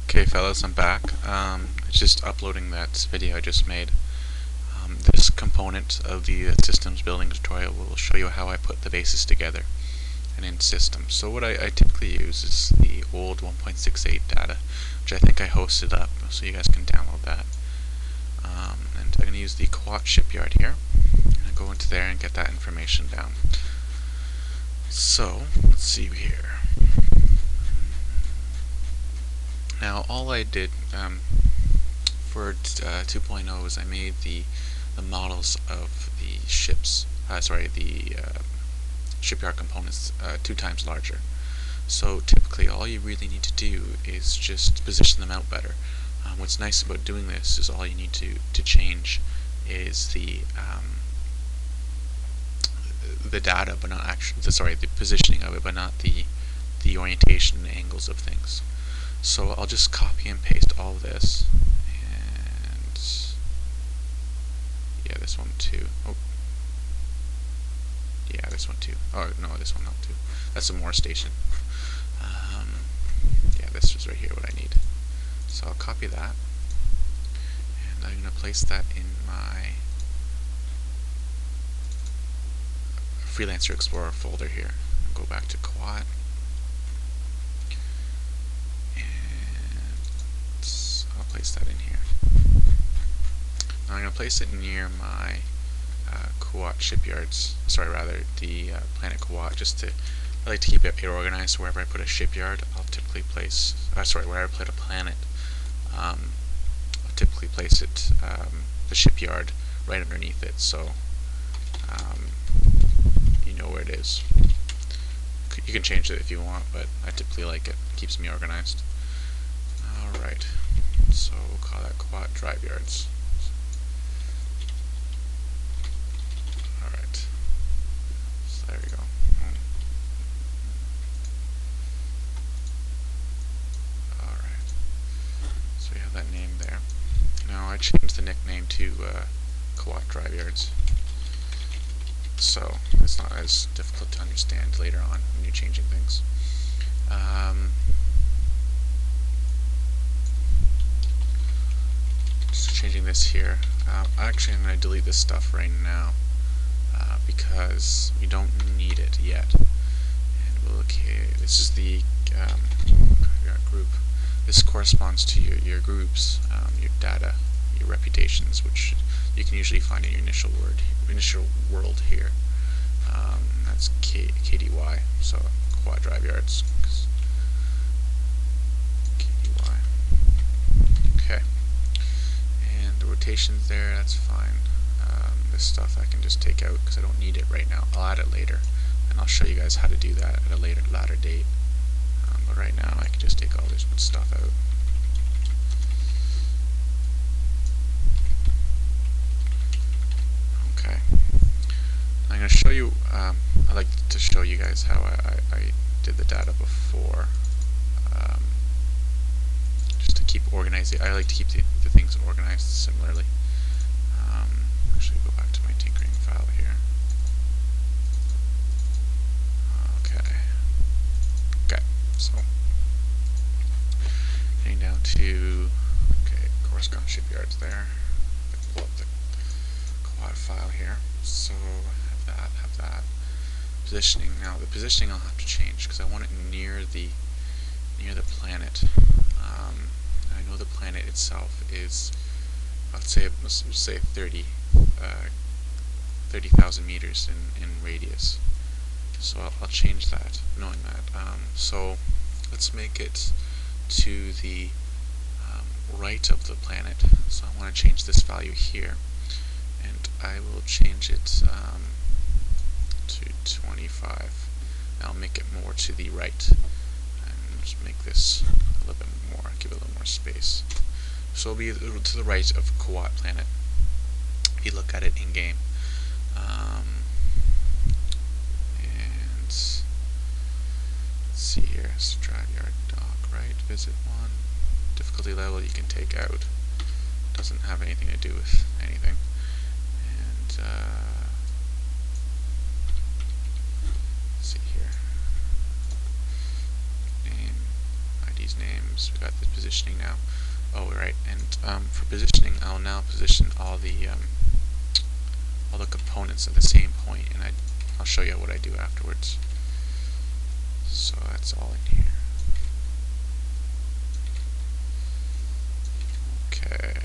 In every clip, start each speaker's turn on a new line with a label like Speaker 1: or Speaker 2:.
Speaker 1: Okay, fellas, I'm back. Just uploading that video I just made. This component of the systems building tutorial will show you how I put the bases together and in systems. So what I typically use is the old 1.68 data, which I think I hosted up, so you guys can download that. And I'm going to use the Quat shipyard here. I'm going to go into there and get that information down. So, let's see here. Now, all I did for 2.0 is I made the models of the ships, the shipyard components 2 times larger. So typically all you really need to do is just position them out better. What's nice about doing this is all you need to change is the data, but not actually the positioning of it, but not the orientation and angles of things. So I'll just copy and paste all of this, and yeah, this one too. Oh, yeah, this one too. Oh no, this one not too. That's a more station. Yeah, this is right here what I need. So I'll copy that, and I'm going to place that in my Freelancer Explorer folder here. I'll go back to Quat. Place that in here. Now I'm going to place it near my Quat shipyards. The planet Quat. I like to keep it organized. So wherever I put a shipyard, I'll typically place. Wherever I put a planet, I'll typically place it the shipyard right underneath it. So you know where it is. You can change it if you want, but I typically like it. It keeps me organized. All right. So we'll call that Quat drive yards. Alright. So there we go. Alright. So we have that name there. Now I changed the nickname to Quat drive yards, so it's not as difficult to understand later on when you're changing things. Changing this here. Actually, I'm going to delete this stuff right now because we don't need it yet. And we'll this is the group. This corresponds to your groups, your data, your reputations, which you can usually find in your initial world here. That's KDY, so Quad Drive Yards. KDY. Okay. And the rotations there, that's fine. This stuff I can just take out because I don't need it right now. I'll add it later, and I'll show you guys how to do that at a later date. But right now I can just take all this stuff out. Okay. I'm going to show you, I like to show you guys how I did the data before. Just to keep organizing. I like to keep the things organized similarly. Actually go back to my tinkering file here. Okay, so getting down to Coruscant shipyards there. Pull up the quad file here. So have that. Positioning. Now the positioning I'll have to change because I want it near the planet. I know the planet itself is, let's say 30,000 meters in radius. So I'll change that, knowing that. So let's make it to the right of the planet. So I want to change this value here, and I will change it to 25. I'll make it more to the right, and just make this a little bit more, give it a little more space. So it'll be to the right of Quat planet if you look at it in game. And let's see here, so drive yard dock, right? Visit 1. Difficulty level you can take out. Doesn't have anything to do with anything. And let's see here. Name, ID these names. We got the positioning now. Oh, right. And for positioning, I'll now position all the components at the same point, and I'll show you what I do afterwards. So that's all in here. Okay.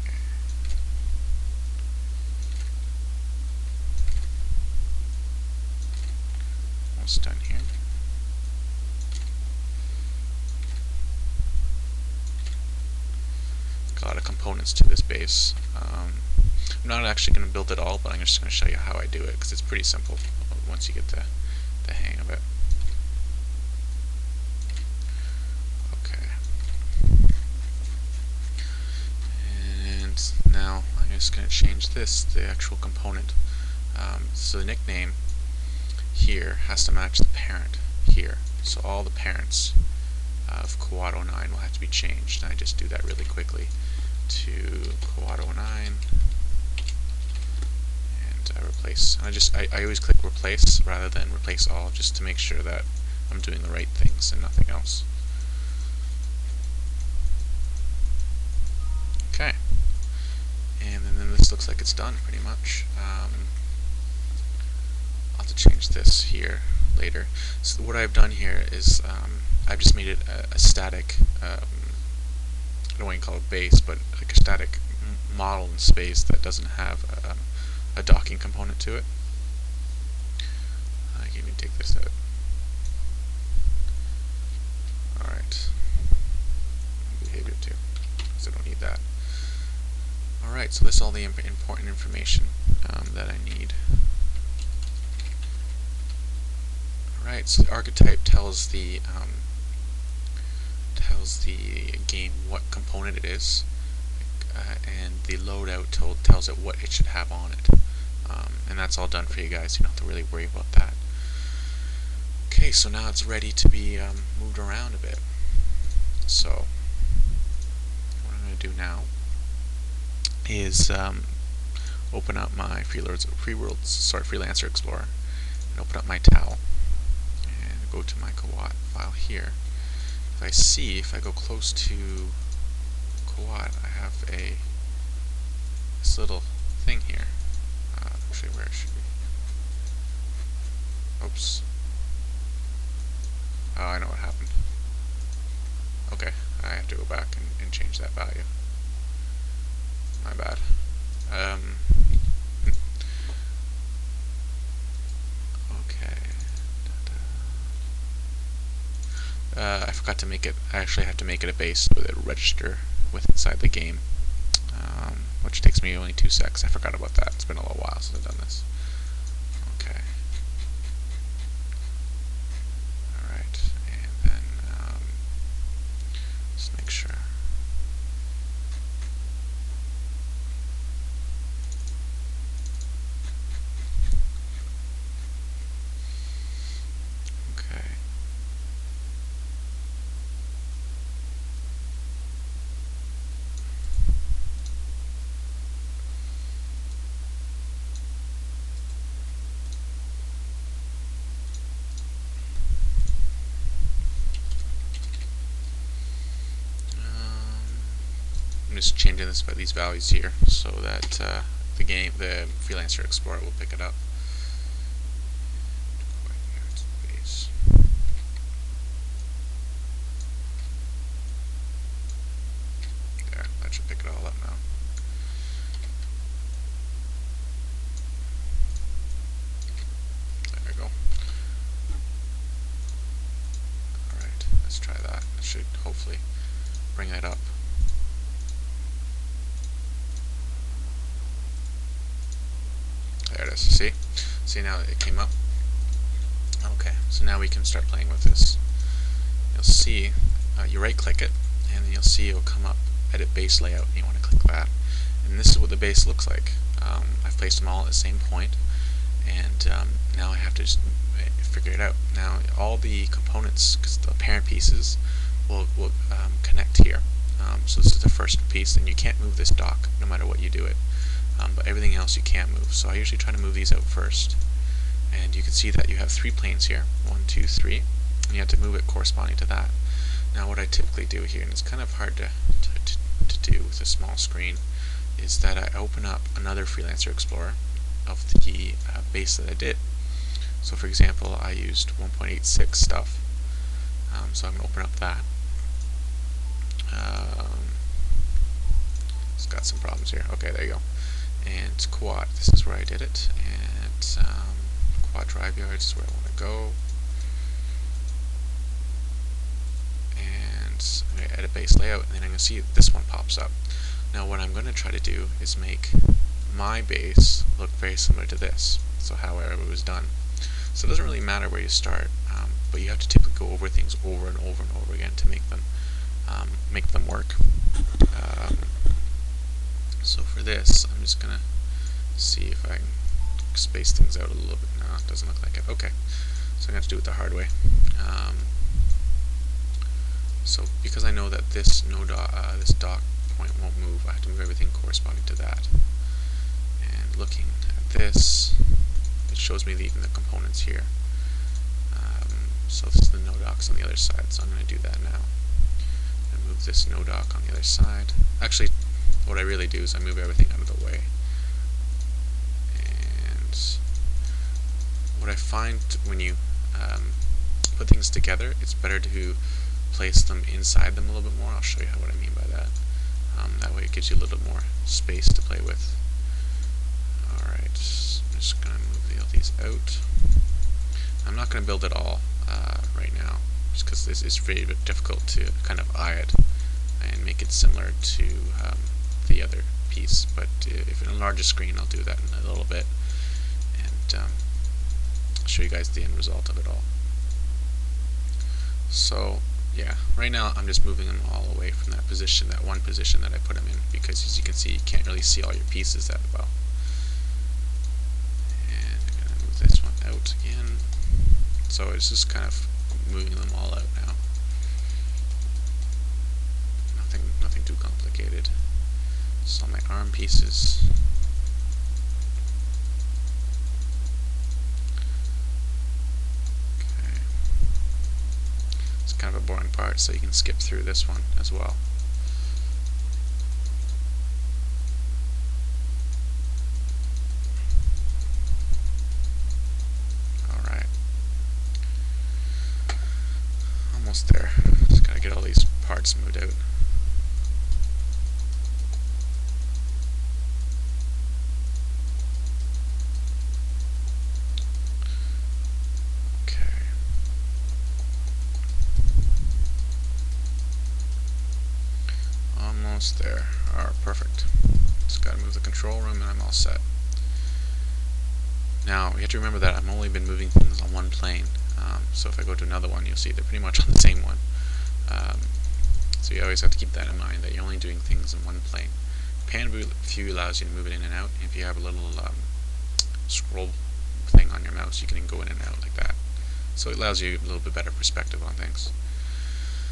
Speaker 1: Almost done here. Got a lot of components to this base. I'm not actually going to build it all, but I'm just going to show you how I do it, because it's pretty simple once you get the hang of it. Okay. And now I'm just going to change this, the actual component. So the nickname here has to match the parent here. So all the parents of Quad 09 will have to be changed. And I just do that really quickly to Quad 09. I replace. I always click replace rather than replace all, just to make sure that I'm doing the right things and nothing else. Okay, and then this looks like it's done pretty much. I'll have to change this here later. So what I've done here is I've just made it a static. I don't want to call it base, but like a static model in space that doesn't have a docking component to it. I can even take this out. Alright. Behavior too, because I don't need that. Alright, so this is all the important information that I need. Alright, so the archetype tells the game what component it is, and the loadout tells it what it should have on it. And that's all done for you guys. You don't have to really worry about that. Okay, so now it's ready to be moved around a bit. So what I'm going to do now is open up my Freelancer Explorer, and open up my towel, and go to my Quad file here. If I go close to Quad, I have this little thing here. Actually, where it should be. Oops. Oh, I know what happened. Okay, I have to go back and change that value. My bad. Okay. I forgot to make it. I actually have to make it a base so that it'll register with inside the game, which takes me only 2 seconds. I forgot about that. It's been a little while since I've done this. Okay. Alright, and then just make sure. Okay. I'm just changing these values here so that the Freelancer Explorer will pick it up. There, that should pick it all up now. There we go. Alright, let's try that. That should hopefully bring it up. There it is. See now it came up. Okay, so now we can start playing with this. You'll see, you right click it, and then you'll see it'll come up, edit base layout, and you want to click that. And this is what the base looks like. I've placed them all at the same point, and now I have to just figure it out. Now all the components, because the parent pieces, will connect here. So this is the first piece, and you can't move this dock no matter what you do it. But everything else you can move. So I usually try to move these out first. And you can see that you have 3 planes here, 1, 2, 3, and you have to move it corresponding to that. Now what I typically do here, and it's kind of hard to do with a small screen, is that I open up another Freelancer Explorer of the base that I did. So for example, I used 1.86 stuff, so I'm going to open up that. It's got some problems here. Okay, there you go. And quad, this is where I did it, and quad drive yards is where I want to go. And I'm going to edit base layout, and then I'm going to see this one pops up. Now what I'm going to try to do is make my base look very similar to this, so however it was done. So it doesn't really matter where you start, but you have to typically go over things over and over and over again to make them work. So for this, I'm just going to see if I can space things out a little bit. No, it doesn't look like it. Okay, so I'm going to have to do it the hard way. So because I know that this this dock point won't move, I have to move everything corresponding to that. And looking at this, it shows me even the components here. So this is the no docks on the other side, so I'm going to do that now. I'm going to move this no dock on the other side. Actually, what I really do is I move everything out of the way. And what I find when you put things together, it's better to place them inside them a little bit more. I'll show you what I mean by that. That way it gives you a little bit more space to play with. Alright, I'm just going to move all these out. I'm not going to build it all right now, just because this is very difficult to kind of eye it and make it similar to the other piece. But if in a larger screen, I'll do that in a little bit, and I'll show you guys the end result of it all. So yeah, right now I'm just moving them all away from that position, that one position that I put them in, because as you can see, you can't really see all your pieces that well. And I'm going to move this one out again. So it's just kind of moving them all out now. Nothing too complicated. So my arm pieces. Okay. It's kind of a boring part, so you can skip through this one as well. Alright. Almost there. Just gotta get all these parts moved out. There. Alright, perfect. Just gotta move the control room and I'm all set. Now, you have to remember that I've only been moving things on one plane, so if I go to another one, you'll see they're pretty much on the same one. So you always have to keep that in mind, that you're only doing things in one plane. Pan view allows you to move it in and out. If you have a little scroll thing on your mouse, you can go in and out like that. So it allows you a little bit better perspective on things.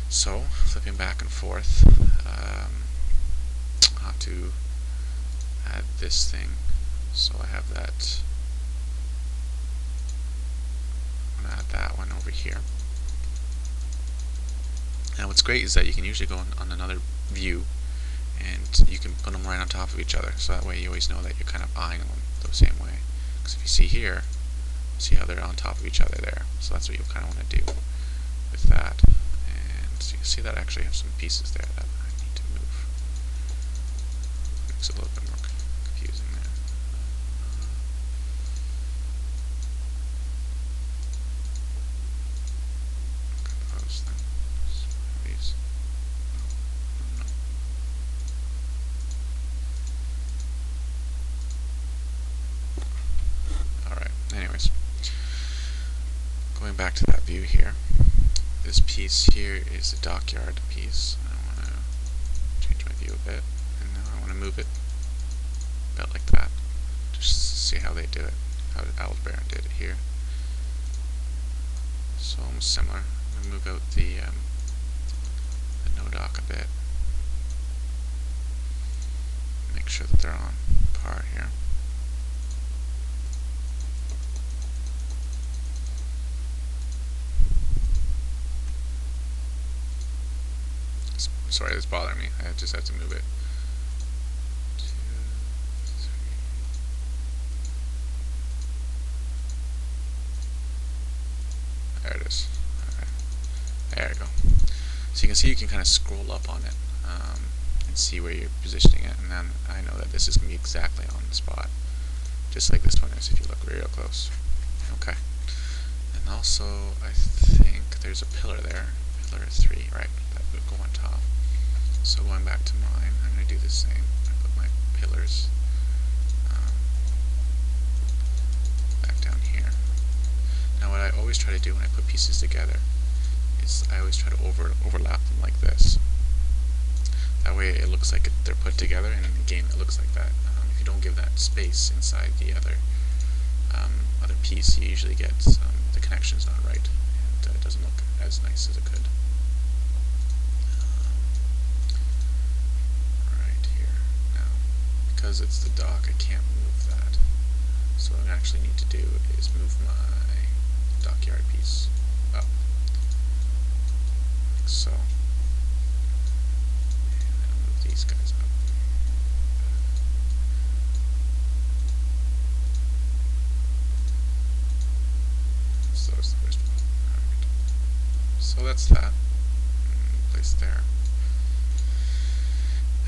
Speaker 1: So, flipping back and forth, I'll have to add this thing. So I have that. I'm going to add that one over here. Now what's great is that you can usually go on another view and you can put them right on top of each other, so that way you always know that you're kind of eyeing them the same way. Because if you see here, see how they're on top of each other there. So that's what you'll kind of want to do with that. And so you can see that I actually have some pieces there that I need to move. Makes it a little bit more confusing there. Compose them. These. No. Alright, anyways. Going back to that view here. This piece here is the dockyard piece. I want to change my view a bit, and now I want to move it about like that, just to see how they do it, how Aldebaran did it here. So almost similar. I'm going to move out the no dock a bit, make sure that they're on par here. Sorry, that's bothering me. I just have to move it. 2, 3. There it is. Alright. There we go. So you can see you can kind of scroll up on it and see where you're positioning it, and then I know that this is going to be exactly on the spot, just like this one is if you look real close. Okay. And also, I think there's a pillar there, pillar 3, right, that would go on top. So going back to mine, I'm going to do the same. I put my pillars back down here. Now what I always try to do when I put pieces together is I always try to overlap them like this. That way it looks like they're put together, and in the game it looks like that. If you don't give that space inside the other piece, you usually get the connection's not right, and it doesn't look as nice as it could. Right here. Now, because it's the dock, I can't move that. So what I actually need to do is move my dockyard piece up, like so. And then I'll move these guys up. So that's the first one. Alright. So that's that. Place there.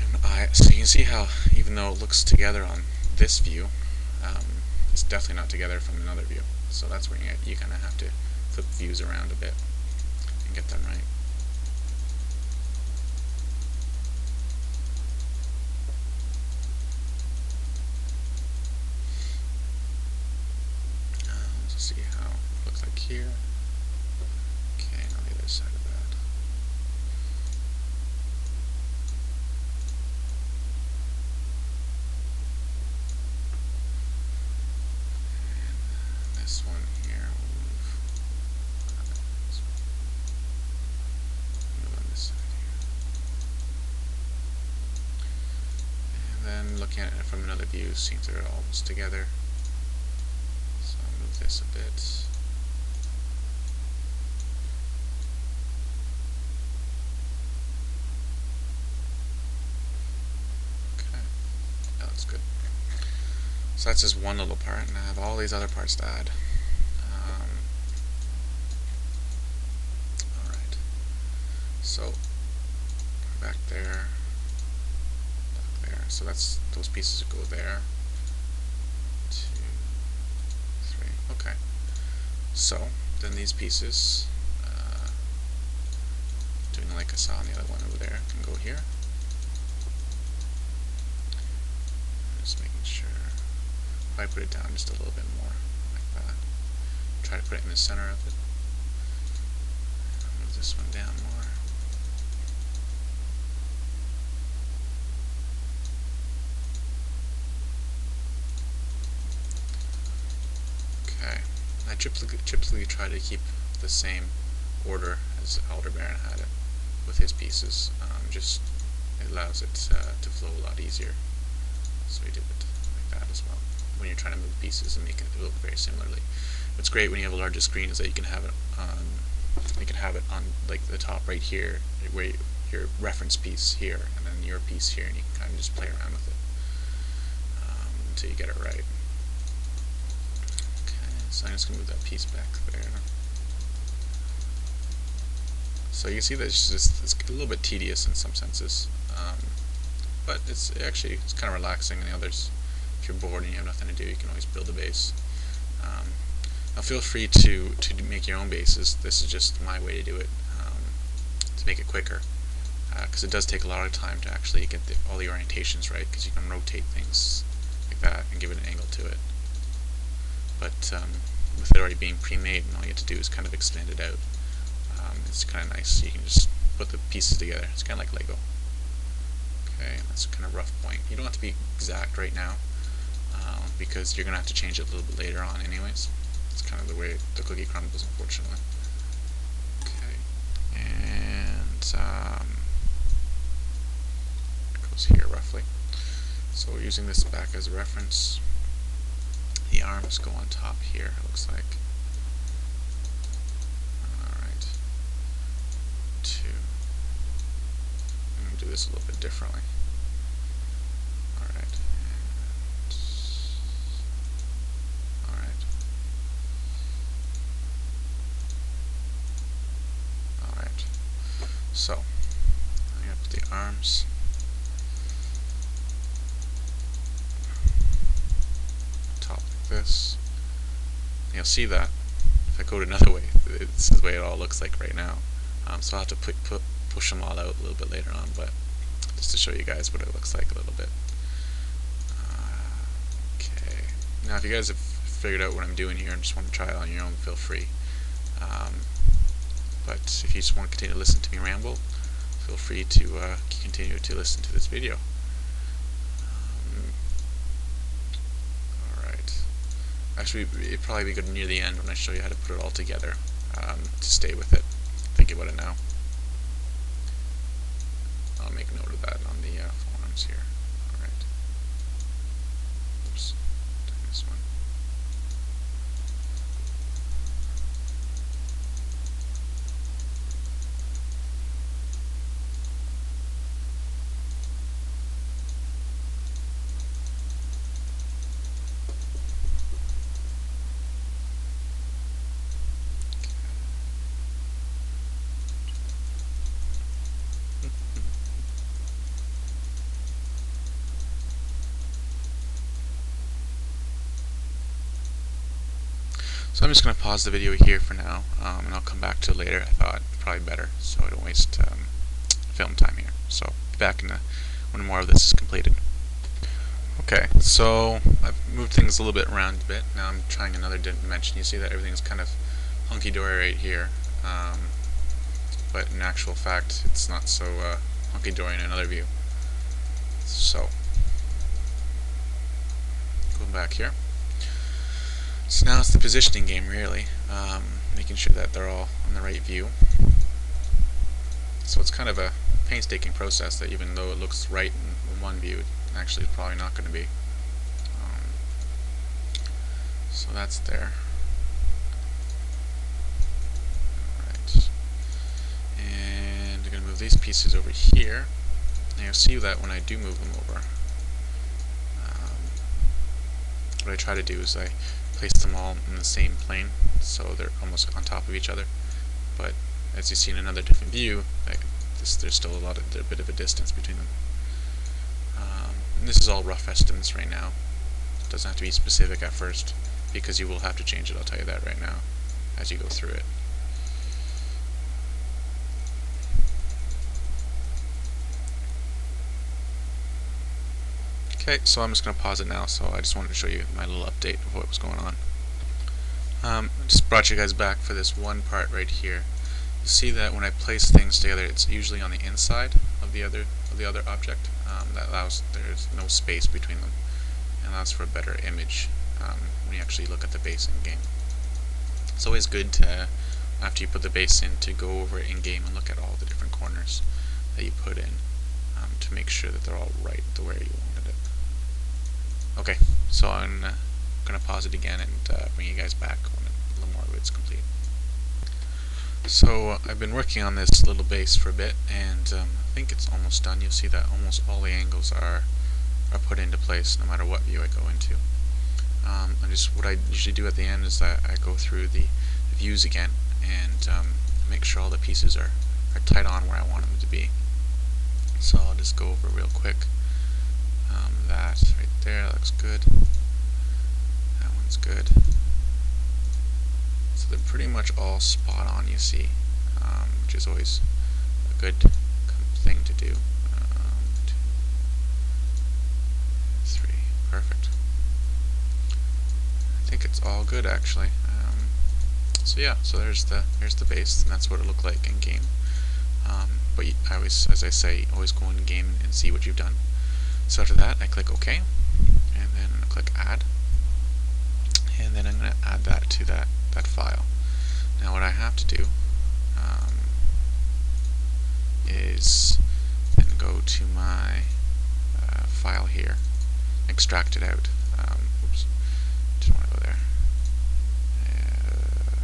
Speaker 1: And so you can see how, even though it looks together on this view, it's definitely not together from another view. So that's where you kind of have to flip views around a bit and get them right. Let's see how it looks like here. Okay, now the other side of that. And this one here will move on this side here. And then looking at it from another view, seems they're almost together. So I'll move this a bit. Good. So that's just one little part, and I have all these other parts to add. Alright. So back there, so that's those pieces that go there. 2, 3. Okay. So then these pieces, doing like I saw on the other one over there, can go here. Just making sure. If I put it down just a little bit more, like that. Try to put it in the center of it. Move this one down more. Okay. I typically try to keep the same order as Aldebaran had it with his pieces. Just it allows it to flow a lot easier. So we did it like that as well. When you're trying to move pieces and make it look very similarly. What's great when you have a larger screen is that you can have it on like the top right here, where your reference piece here, and then your piece here, and you can kind of just play around with it until you get it right. Okay, so I'm just gonna move that piece back there. So you can see that it's a little bit tedious in some senses. But it's kind of relaxing in the others. If you're bored and you have nothing to do, you can always build a base. Now feel free to make your own bases. This is just my way to do it, to make it quicker, because it does take a lot of time to actually get all the orientations right, because you can rotate things like that and give it an angle to it. But with it already being pre-made, and all you have to do is kind of extend it out, it's kind of nice. You can just put the pieces together. It's kind of like Lego. Okay, that's a kind of rough point. You don't have to be exact right now, because you're going to have to change it a little bit later on anyways. It's kind of the way the cookie crumbles, unfortunately. Okay, and it goes here roughly. So we're using this back as a reference. The arms go on top here, it looks like. Alright. 2. this a little bit differently. Alright. Alright. Alright. So, I'm going to put the arms on top like this. And you'll see that if I go to another way, this is the way it all looks like right now. So I'll have to push them all out a little bit later on, but just to show you guys what it looks like a little bit. Okay. Now, if you guys have figured out what I'm doing here and just want to try it on your own, feel free. But if you just want to continue to listen to me ramble, feel free to continue to listen to this video. Alright. Actually, it'd probably be good near the end when I show you how to put it all together to stay with it. Think about it now. I'll make note of that on the forums here. Alright. Oops. Doing this one. So I'm just going to pause the video here for now, and I'll come back to it later. I thought probably better, so I don't waste film time here. So be back when more of this is completed. Okay, so I've moved things a little bit around a bit. Now I'm trying another dimension. You see that everything's kind of hunky-dory right here, but in actual fact it's not so hunky-dory in another view. So, going back here. So now it's the positioning game, really, making sure that they're all on the right view. So it's kind of a painstaking process that even though it looks right in one view, it actually is probably not going to be. So that's there. Alright. And I'm going to move these pieces over here. And you'll see that when I do move them over, what I try to do is I place them all in the same plane, so they're almost on top of each other. But as you see in another different view, there's still a bit of a distance between them. And this is all rough estimates right now. It doesn't have to be specific at first, because you will have to change it. I'll tell you that right now as you go through it. Okay, so I'm just going to pause it now, so I just wanted to show you my little update of what was going on. I just brought you guys back for this one part right here. You see that when I place things together, it's usually on the inside of the other object. That allows, there's no space between them, and allows for a better image when you actually look at the base in game. It's always good to, after you put the base in, to go over it in game and look at all the different corners that you put in to make sure that they're all right the way you wanted it. Okay, so I'm going to pause it again and bring you guys back when a little more of it's complete. So I've been working on this little base for a bit, and I think it's almost done. You'll see that almost all the angles are put into place no matter what view I go into. What I usually do at the end is that I go through the views again and make sure all the pieces are tight on where I want them to be. So I'll just go over real quick. That right there looks good. That one's good. So they're pretty much all spot on, you see, which is always a good thing to do. 2, 3, perfect. I think it's all good actually. So yeah, so here's the base, and that's what it looked like in game. But I always, as I say, always go in game and see what you've done. So after that, I click OK, and then I click Add, and then I'm going to add that to that file. Now what I have to do is then go to my file here, extract it out. Oops, didn't want to go there.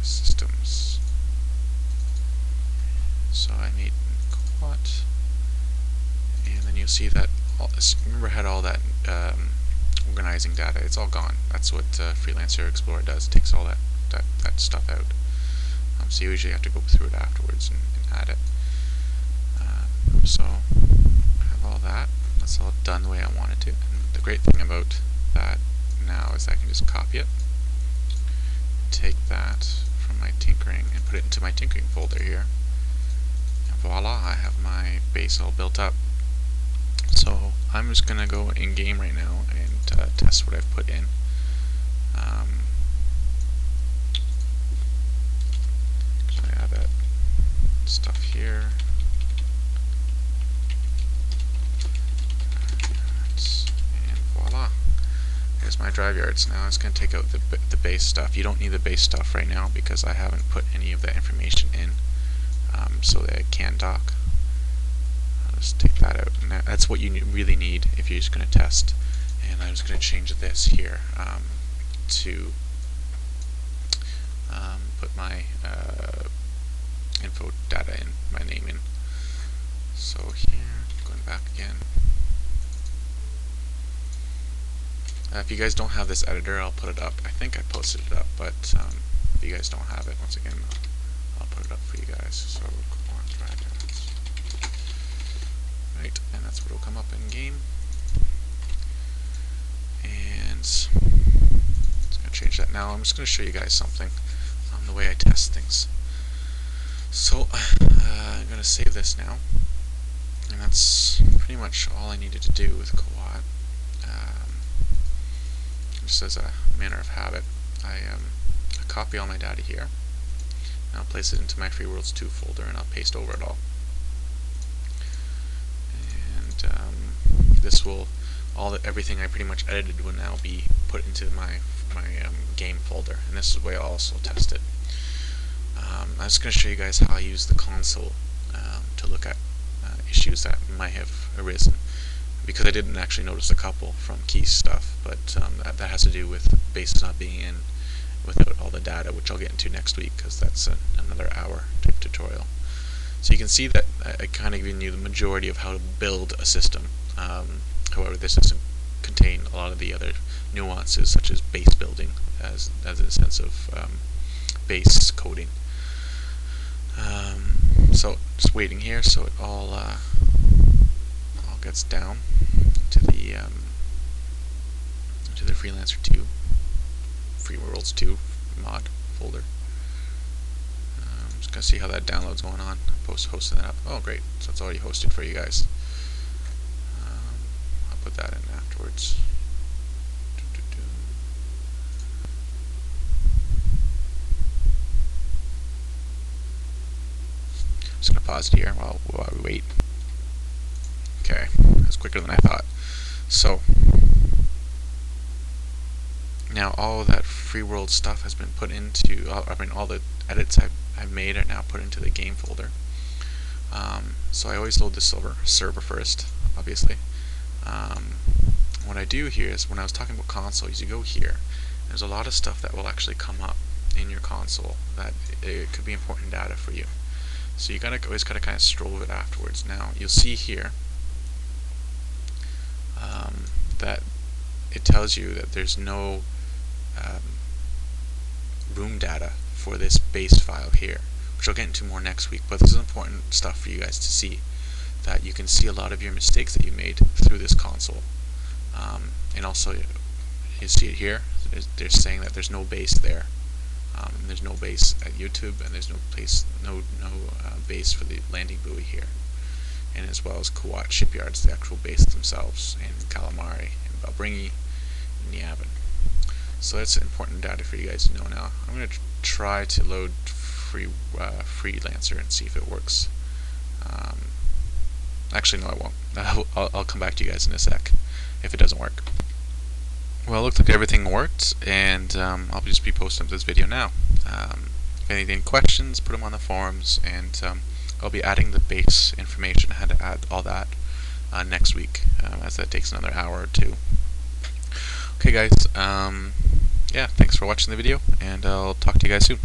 Speaker 1: Systems. So I need quat, you'll see that remember I had all that organizing data. It's all gone. That's what Freelancer Explorer does. It takes all that stuff out. So you usually have to go through it afterwards and add it. So I have all that. That's all done the way I want it to. And the great thing about that now is I can just copy it, take that from my tinkering and put it into my tinkering folder here. And voila, I have my base all built up. So I'm just going to go in game right now and test what I've put in. I add that stuff here. And voila. Here's my drive yards. Now it's going to take out the base stuff. You don't need the base stuff right now because I haven't put any of that information in, so that it can dock. I'll just take that out. And that's what you really need if you're just going to test. And I'm just going to change this here to put my info data in, my name in. So here, going back again. If you guys don't have this editor, I'll put it up. I think I posted it up, but if you guys don't have it, once again, I'll put it up for you guys. So go on, drag it. Right, and that's what will come up in game. And I'm just going to change that now. I'm just going to show you guys something on the way I test things. So I'm going to save this now, and that's pretty much all I needed to do with Quad. Just as a manner of habit, I copy all my data here, and I'll place it into my Freeworlds 2 folder, and I'll paste over it all. And this will, everything I pretty much edited will now be put into my game folder, and this is the way I'll also test it. I'm just going to show you guys how I use the console to look at issues that might have arisen, because I didn't actually notice a couple from key stuff, but that has to do with bases not being in without all the data, which I'll get into next week because that's another hour type tutorial. So you can see that I kind of given you the majority of how to build a system. However, this doesn't contain a lot of the other nuances, such as base building, as a sense of base coding. So just waiting here, so it all gets down to the Freelancer 2, Freeworlds 2 mod folder. I'm just gonna see how that download's going on. Hosting that up. Oh, great! So it's already hosted for you guys. I'll put that in afterwards. Just gonna pause it here while we wait. Okay, that's quicker than I thought. So now all of that Freeworld stuff has been put into, all the edits I've made are now put into the game folder. So I always load the server first, obviously. What I do here is, when I was talking about console, is you go here. There's a lot of stuff that will actually come up in your console that it could be important data for you. So you always gotta kind of stroll it afterwards. Now you'll see here that it tells you that there's no room data for this base file here, which I'll get into more next week, but this is important stuff for you guys to see, that you can see a lot of your mistakes that you made through this console. And also you see it here, they're saying that there's no base there. There's no base at YouTube, and there's no base for the landing buoy here, and as well as Kuwait shipyards, the actual base themselves, and Calamari, and Balbringi, and Yavin. So that's important data for you guys to know now. I'm going to try to load Freelancer and see if it works. Actually, no, I won't. I'll come back to you guys in a sec if it doesn't work. Well, it looks like everything worked, and I'll just be posting this video now. If any questions, put them on the forums, and I'll be adding the base information, how to add all that next week, as that takes another hour or two. Okay guys, yeah, thanks for watching the video, and I'll talk to you guys soon.